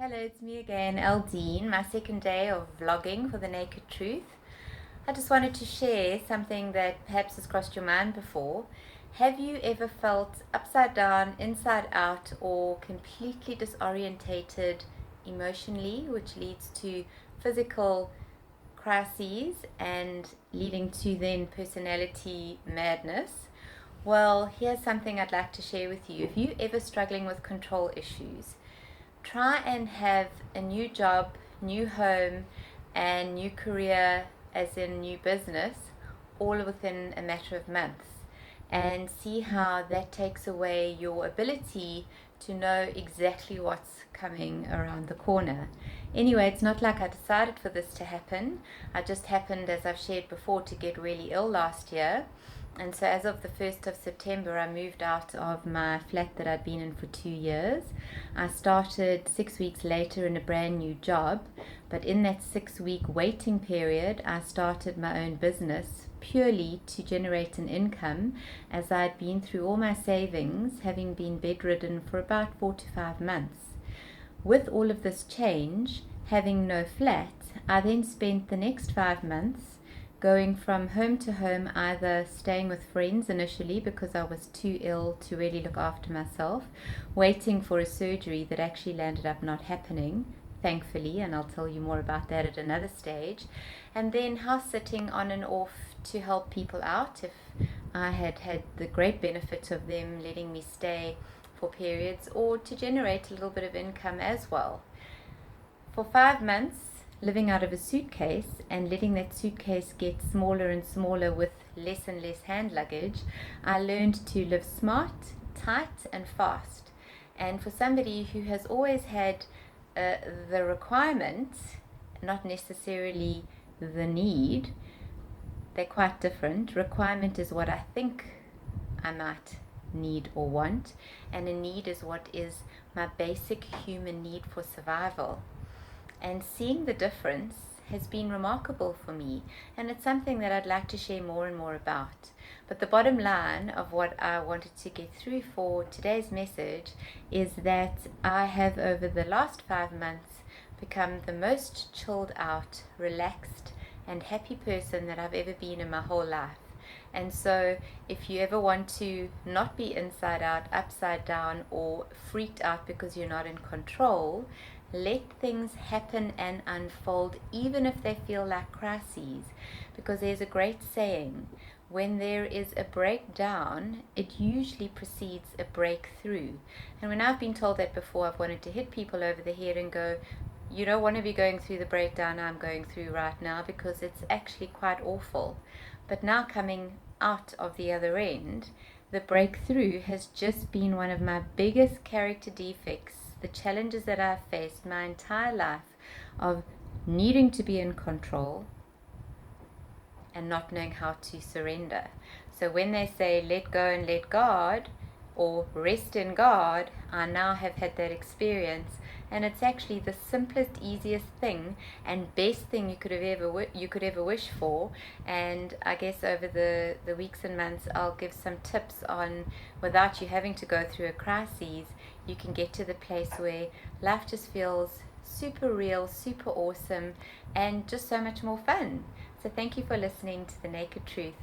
Hello, it's me again, Eldine, my second day of vlogging for The Naked Truth. I just wanted to share something that perhaps has crossed your mind before. Have you ever felt upside down, inside out, or completely disorientated emotionally, which leads to physical crises and leading to then personality madness? Well, here's something I'd like to share with you. If you're ever struggling with control issues, try and have a new job, new home, and new career, as in new business, all within a matter of months, and see how that takes away your ability to know exactly what's coming around the corner. Anyway, it's not like I decided for this to happen. I just happened, as I've shared before, to get really ill last year. And so as of the 1st of September, I moved out of my flat that I'd been in for 2 years. I started 6 weeks later in a brand new job, but in that 6 week waiting period, I started my own business purely to generate an income, as I'd been through all my savings, having been bedridden for about 4 to 5 months. With all of this change, having no flat, I then spent the next 5 months going from home to home, either staying with friends initially because I was too ill to really look after myself, waiting for a surgery that actually landed up not happening, thankfully, and I'll tell you more about that at another stage, and then house sitting on and off to help people out if I had had the great benefit of them letting me stay for periods, or to generate a little bit of income as well. For 5 months, living out of a suitcase and letting that suitcase get smaller and smaller with less and less hand luggage, I learned to live smart, tight, and fast. And for somebody who has always had the requirement, not necessarily the need, they're quite different. Requirement is what I think I might need or want, and a need is what is my basic human need for survival. And seeing the difference has been remarkable for me, and it's something that I'd like to share more and more about. But the bottom line of what I wanted to get through for today's message is that I have, over the last 5 months, become the most chilled out, relaxed, and happy person that I've ever been in my whole life. And so if you ever want to not be inside out, upside down, or freaked out because you're not in control, let things happen and unfold, even if they feel like crises. Because there's a great saying: when there is a breakdown, it usually precedes a breakthrough. And when I've been told that before, I've wanted to hit people over the head and go, you don't want to be going through the breakdown I'm going through right now, because it's actually quite awful. But now, coming out of the other end, the breakthrough has just been one of my biggest character defects, the challenges that I've faced my entire life of needing to be in control and not knowing how to surrender. So when they say let go and let God, or rest in God, I now have had that experience, and it's actually the simplest, easiest thing and best thing you could ever wish for. And I guess over the weeks and months, I'll give some tips on, without you having to go through a crisis, you can get to the place where life just feels super real, super awesome, and just so much more fun. So thank you for listening to The Naked Truth.